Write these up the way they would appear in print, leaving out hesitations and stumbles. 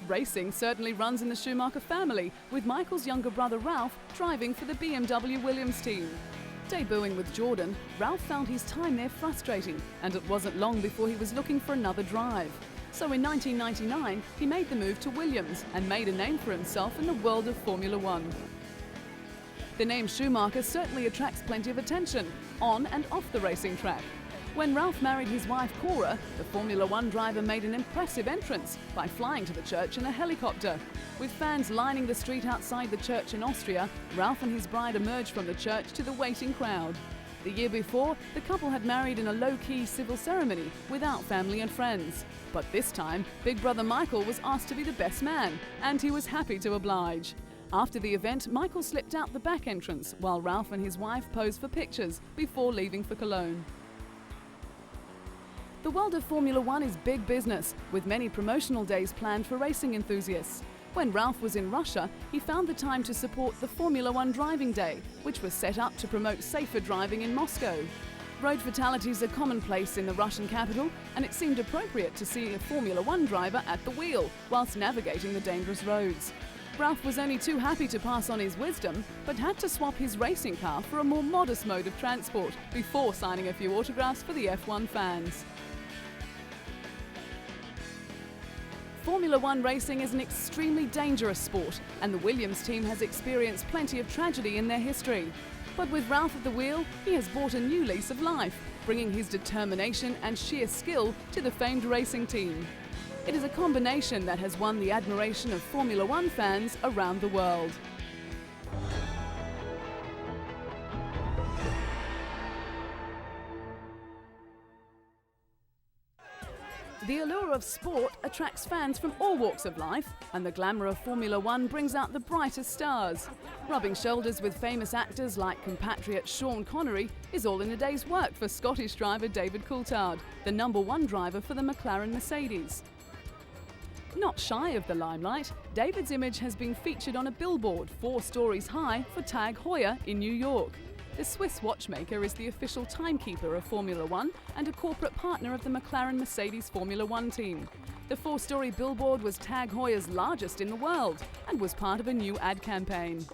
Racing certainly runs in the Schumacher family, with Michael's younger brother Ralph driving for the BMW Williams team. Debuting with Jordan, Ralph found his time there frustrating, and it wasn't long before he was looking for another drive. So in 1999, he made the move to Williams and made a name for himself in the world of Formula One. The name Schumacher certainly attracts plenty of attention, on and off the racing track. When Ralph married his wife Cora, the Formula One driver made an impressive entrance by flying to the church in a helicopter. With fans lining the street outside the church in Austria, Ralph and his bride emerged from the church to the waiting crowd. The year before, the couple had married in a low-key civil ceremony without family and friends. But this time, big brother Michael was asked to be the best man, and he was happy to oblige. After the event, Michael slipped out the back entrance while Ralph and his wife posed for pictures before leaving for Cologne. The world of Formula One is big business, with many promotional days planned for racing enthusiasts. When Ralph was in Russia, he found the time to support the Formula One Driving Day, which was set up to promote safer driving in Moscow. Road fatalities are commonplace in the Russian capital, and it seemed appropriate to see a Formula One driver at the wheel whilst navigating the dangerous roads. Ralph was only too happy to pass on his wisdom, but had to swap his racing car for a more modest mode of transport before signing a few autographs for the F1 fans. Formula One racing is an extremely dangerous sport, and the Williams team has experienced plenty of tragedy in their history. But with Ralph at the wheel, he has brought a new lease of life, bringing his determination and sheer skill to the famed racing team. It is a combination that has won the admiration of Formula One fans around the world. The allure of sport attracts fans from all walks of life, and the glamour of Formula One brings out the brightest stars. Rubbing shoulders with famous actors like compatriot Sean Connery is all in a day's work for Scottish driver David Coulthard, the #1 driver for the McLaren Mercedes. Not shy of the limelight, David's image has been featured on a billboard 4 stories high for Tag Heuer in New York. The Swiss watchmaker is the official timekeeper of Formula One and a corporate partner of the McLaren Mercedes Formula One team. The 4-story billboard was Tag Heuer's largest in the world and was part of a new ad campaign.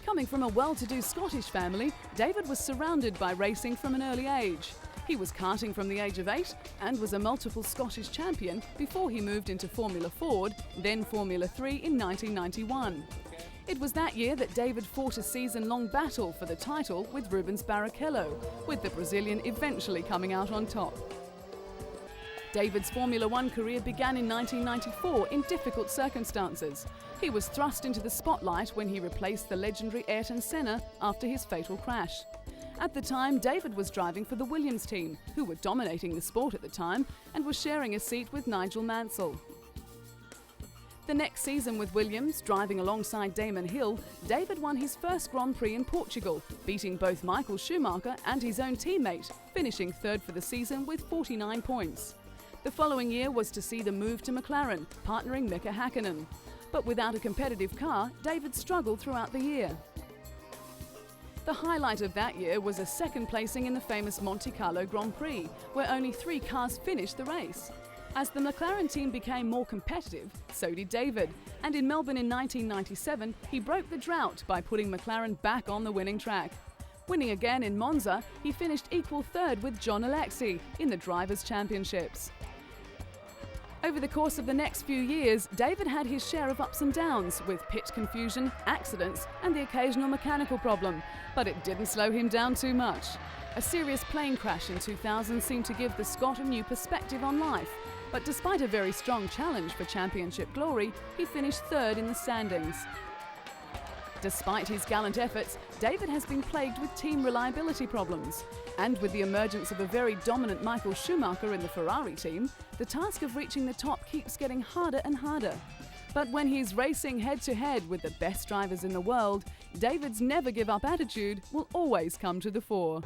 Coming from a well-to-do Scottish family, David was surrounded by racing from an early age. He was karting from the age of 8 and was a multiple Scottish champion before he moved into Formula Ford, then Formula 3 in 1991. It was that year that David fought a season-long battle for the title with Rubens Barrichello, with the Brazilian eventually coming out on top. David's Formula One career began in 1994 in difficult circumstances. He was thrust into the spotlight when he replaced the legendary Ayrton Senna after his fatal crash. At the time, David was driving for the Williams team, who were dominating the sport at the time, and was sharing a seat with Nigel Mansell. The next season with Williams, driving alongside Damon Hill, David won his first Grand Prix in Portugal, beating both Michael Schumacher and his own teammate, finishing 3rd for the season with 49 points. The following year was to see the move to McLaren, partnering Mika Häkkinen. But without a competitive car, David struggled throughout the year. The highlight of that year was a second placing in the famous Monte Carlo Grand Prix, where only 3 cars finished the race. As the McLaren team became more competitive, so did David, and in Melbourne in 1997, he broke the drought by putting McLaren back on the winning track. Winning again in Monza, he finished equal 3rd with John Alexi in the Drivers' Championships. Over the course of the next few years, David had his share of ups and downs, with pit confusion, accidents, and the occasional mechanical problem, but it didn't slow him down too much. A serious plane crash in 2000 seemed to give the Scot a new perspective on life, but despite a very strong challenge for championship glory, he finished 3rd in the standings. Despite his gallant efforts, David has been plagued with team reliability problems. And with the emergence of a very dominant Michael Schumacher in the Ferrari team, the task of reaching the top keeps getting harder and harder. But when he's racing head-to-head with the best drivers in the world, David's never-give-up attitude will always come to the fore.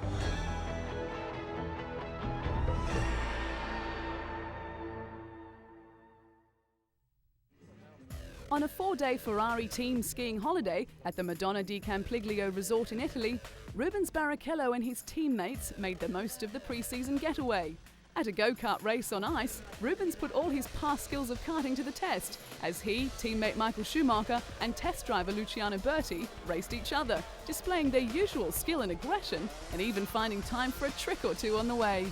On a 4-day Ferrari team skiing holiday at the Madonna di Campiglio resort in Italy, Rubens Barrichello and his teammates made the most of the pre-season getaway. At a go-kart race on ice, Rubens put all his past skills of karting to the test as he, teammate Michael Schumacher and test driver Luciano Berti raced each other, displaying their usual skill and aggression and even finding time for a trick or two on the way.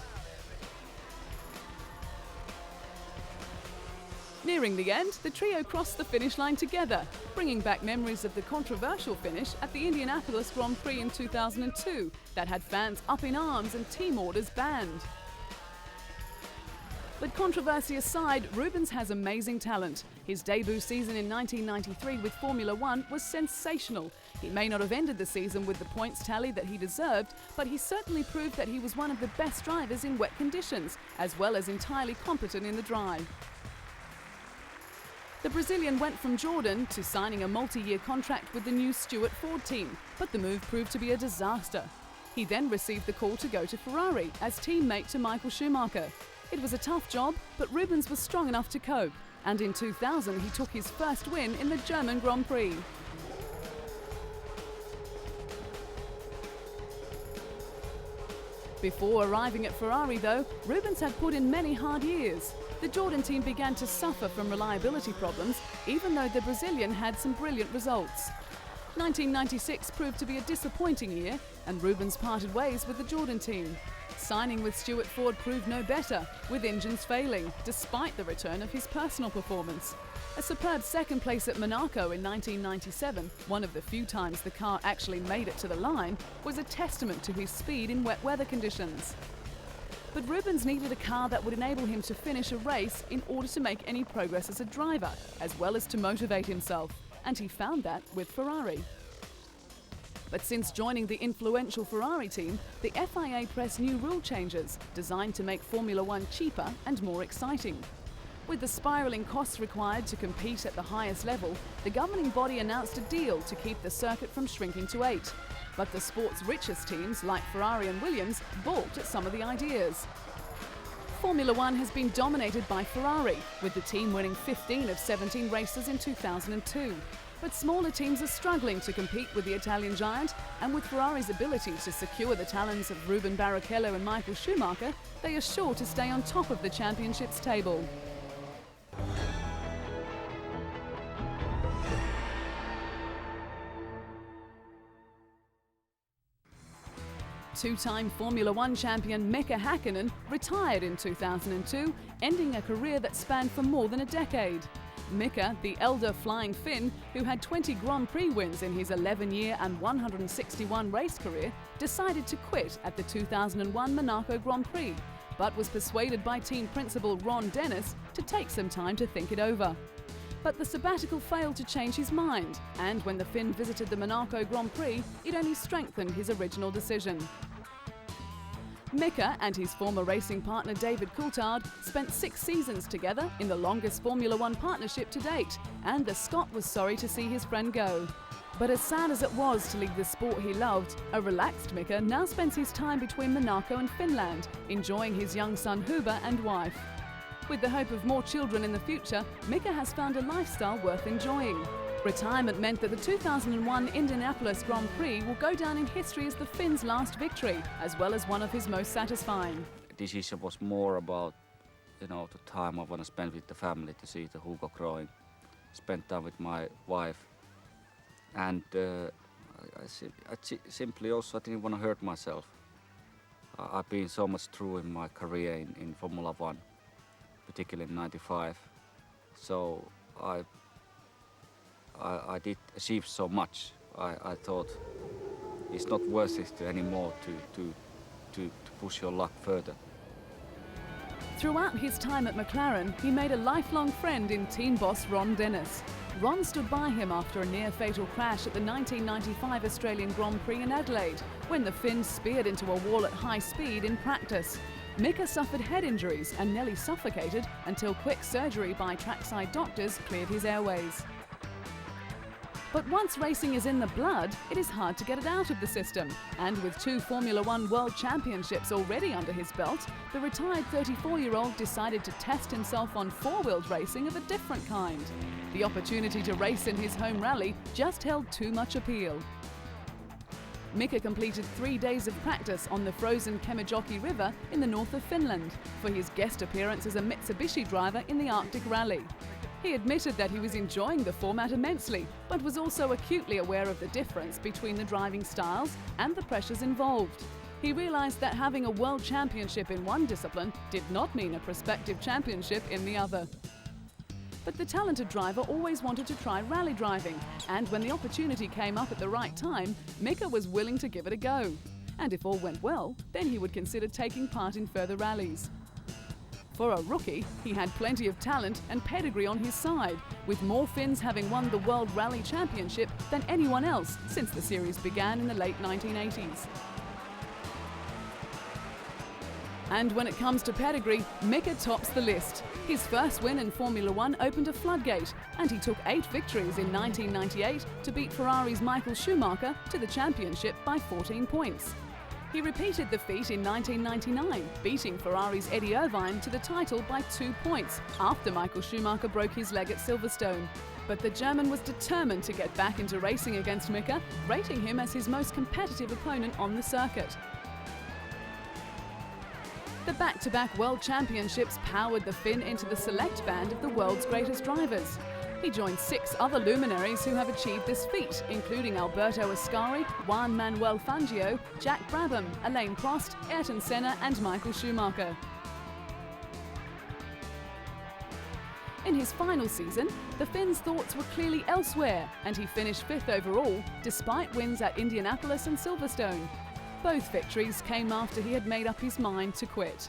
Nearing the end, the trio crossed the finish line together, bringing back memories of the controversial finish at the Indianapolis Grand Prix in 2002 that had fans up in arms and team orders banned. But controversy aside, Rubens has amazing talent. His debut season in 1993 with Formula One was sensational. He may not have ended the season with the points tally that he deserved, but he certainly proved that he was one of the best drivers in wet conditions, as well as entirely competent in the dry. The Brazilian went from Jordan to signing a multi-year contract with the new Stewart Ford team, but the move proved to be a disaster. He then received the call to go to Ferrari as teammate to Michael Schumacher. It was a tough job, but Rubens was strong enough to cope, and in 2000 he took his first win in the German Grand Prix. Before arriving at Ferrari though, Rubens had put in many hard years. The Jordan team began to suffer from reliability problems, even though the Brazilian had some brilliant results. 1996 proved to be a disappointing year, and Rubens parted ways with the Jordan team. Signing with Stewart Ford proved no better, with engines failing, despite the return of his personal performance. A superb second place at Monaco in 1997, one of the few times the car actually made it to the line, was a testament to his speed in wet weather conditions. But Rubens needed a car that would enable him to finish a race in order to make any progress as a driver, as well as to motivate himself, and he found that with Ferrari. But since joining the influential Ferrari team, the FIA pressed new rule changes designed to make Formula One cheaper and more exciting. With the spiralling costs required to compete at the highest level, the governing body announced a deal to keep the circuit from shrinking to 8. But the sport's richest teams, like Ferrari and Williams, balked at some of the ideas. Formula One has been dominated by Ferrari, with the team winning 15 of 17 races in 2002. But smaller teams are struggling to compete with the Italian giant, and with Ferrari's ability to secure the talents of Rubens Barrichello and Michael Schumacher, they are sure to stay on top of the championship's table. Two-time Formula One champion Mika Häkkinen retired in 2002, ending a career that spanned for more than a decade. Mika, the elder flying Finn, who had 20 Grand Prix wins in his 11-year and 161 race career, decided to quit at the 2001 Monaco Grand Prix, but was persuaded by team principal Ron Dennis to take some time to think it over. But the sabbatical failed to change his mind, and when the Finn visited the Monaco Grand Prix, it only strengthened his original decision. Mika and his former racing partner David Coulthard spent 6 seasons together in the longest Formula One partnership to date, and the Scot was sorry to see his friend go. But as sad as it was to leave the sport he loved, a relaxed Mika now spends his time between Monaco and Finland, enjoying his young son Huber and wife. With the hope of more children in the future, Mika has found a lifestyle worth enjoying. Retirement meant that the 2001 Indianapolis Grand Prix will go down in history as the Finn's last victory, as well as one of his most satisfying. The decision was more about, the time I want to spend with the family, to see the Hugo growing, spend time with my wife, and I simply also didn't want to hurt myself. I've been so much through in my career in Formula One, particularly in '95, so I did achieve so much. I thought it's not worth it anymore to push your luck further. Throughout his time at McLaren, he made a lifelong friend in team boss Ron Dennis. Ron stood by him after a near-fatal crash at the 1995 Australian Grand Prix in Adelaide, when the Finn speared into a wall at high speed in practice. Mika suffered head injuries and nearly suffocated until quick surgery by trackside doctors cleared his airways. But once racing is in the blood, it is hard to get it out of the system. And with 2 Formula One World Championships already under his belt, the retired 34-year-old decided to test himself on 4-wheeled racing of a different kind. The opportunity to race in his home rally just held too much appeal. Mika completed 3 days of practice on the frozen Kemijoki River in the north of Finland for his guest appearance as a Mitsubishi driver in the Arctic Rally. He admitted that he was enjoying the format immensely, but was also acutely aware of the difference between the driving styles and the pressures involved. He realised that having a world championship in one discipline did not mean a prospective championship in the other. But the talented driver always wanted to try rally driving, and when the opportunity came up at the right time, Mika was willing to give it a go. And if all went well, then he would consider taking part in further rallies. For a rookie, he had plenty of talent and pedigree on his side, with more Finns having won the World Rally Championship than anyone else since the series began in the late 1980s. And when it comes to pedigree, Mika tops the list. His first win in Formula One opened a floodgate, and he took 8 victories in 1998 to beat Ferrari's Michael Schumacher to the championship by 14 points. He repeated the feat in 1999, beating Ferrari's Eddie Irvine to the title by 2 points after Michael Schumacher broke his leg at Silverstone. But the German was determined to get back into racing against Mika, rating him as his most competitive opponent on the circuit. The back-to-back World Championships powered the Finn into the select band of the world's greatest drivers. He joined 6 other luminaries who have achieved this feat, including Alberto Ascari, Juan Manuel Fangio, Jack Brabham, Alain Prost, Ayrton Senna and Michael Schumacher. In his final season, the Finn's thoughts were clearly elsewhere, and he finished 5th overall, despite wins at Indianapolis and Silverstone. Both victories came after he had made up his mind to quit.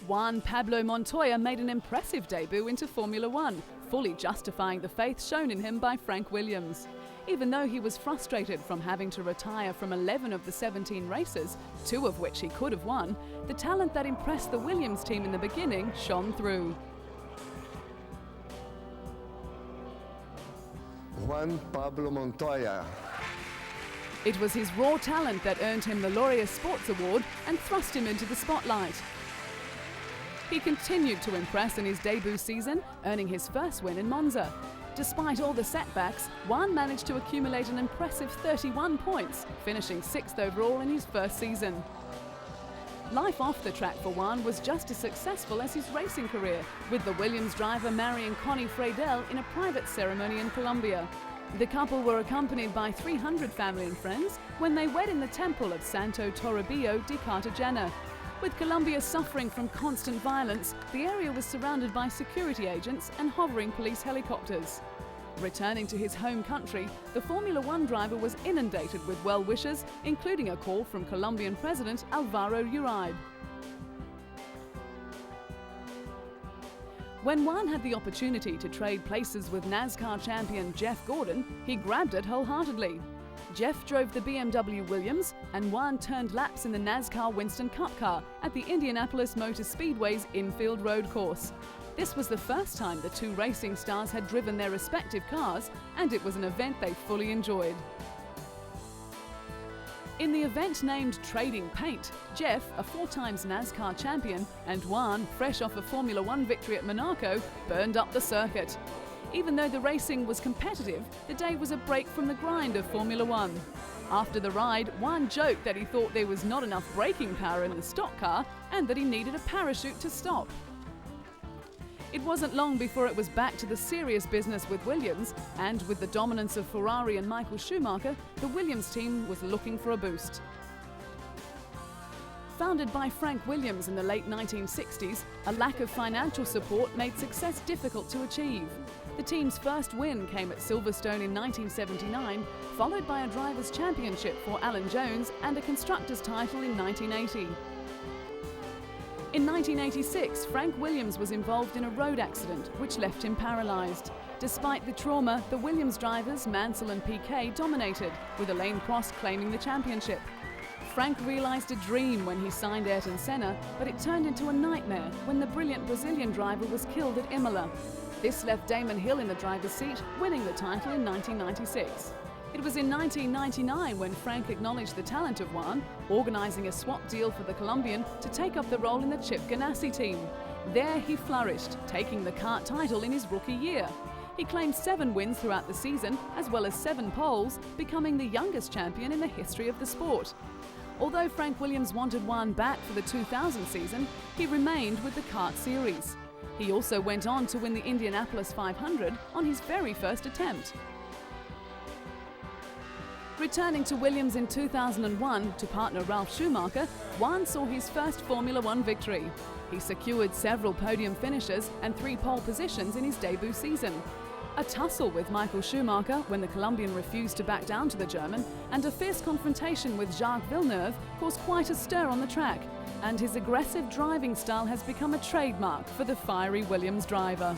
Juan Pablo Montoya made an impressive debut into Formula One, fully justifying the faith shown in him by Frank Williams. Even though he was frustrated from having to retire from 11 of the 17 races, 2 of which he could have won, the talent that impressed the Williams team in the beginning shone through. Juan Pablo Montoya. It was his raw talent that earned him the Laureus Sports Award and thrust him into the spotlight. He continued to impress in his debut season, earning his first win in Monza. Despite all the setbacks, Juan managed to accumulate an impressive 31 points, finishing 6th overall in his first season. Life off the track for Juan was just as successful as his racing career, with the Williams driver marrying Connie Freidel in a private ceremony in Colombia. The couple were accompanied by 300 family and friends when they wed in the temple of Santo Toribio de Cartagena. With Colombia suffering from constant violence, the area was surrounded by security agents and hovering police helicopters. Returning to his home country, the Formula One driver was inundated with well-wishers, including a call from Colombian President Alvaro Uribe. When Juan had the opportunity to trade places with NASCAR champion Jeff Gordon, he grabbed it wholeheartedly. Jeff drove the BMW Williams, and Juan turned laps in the NASCAR Winston Cup car at the Indianapolis Motor Speedway's infield road course. This was the first time the 2 racing stars had driven their respective cars, and it was an event they fully enjoyed. In the event named Trading Paint, Jeff, a 4 times NASCAR champion, and Juan, fresh off a Formula One victory at Monaco, burned up the circuit. Even though the racing was competitive, the day was a break from the grind of Formula One. After the ride, Juan joked that he thought there was not enough braking power in the stock car and that he needed a parachute to stop. It wasn't long before it was back to the serious business with Williams, and with the dominance of Ferrari and Michael Schumacher, the Williams team was looking for a boost. Founded by Frank Williams in the late 1960s, a lack of financial support made success difficult to achieve. The team's first win came at Silverstone in 1979, followed by a Drivers' Championship for Alan Jones and a Constructors' title in 1980. In 1986, Frank Williams was involved in a road accident which left him paralysed. Despite the trauma, the Williams drivers, Mansell and Piquet, dominated, with Alain Prost claiming the championship. Frank realised a dream when he signed Ayrton Senna, but it turned into a nightmare when the brilliant Brazilian driver was killed at Imola. This left Damon Hill in the driver's seat, winning the title in 1996. It was in 1999 when Frank acknowledged the talent of Juan, organising a swap deal for the Colombian to take up the role in the Chip Ganassi team. There he flourished, taking the kart title in his rookie year. He claimed 7 wins throughout the season, as well as 7 poles, becoming the youngest champion in the history of the sport. Although Frank Williams wanted one back for the 2000 season, he remained with the kart series. He also went on to win the Indianapolis 500 on his very first attempt. Returning to Williams in 2001 to partner Ralf Schumacher, Juan saw his first Formula One victory. He secured several podium finishes and 3 pole positions in his debut season. A tussle with Michael Schumacher when the Colombian refused to back down to the German, and a fierce confrontation with Jacques Villeneuve caused quite a stir on the track, and his aggressive driving style has become a trademark for the fiery Williams driver.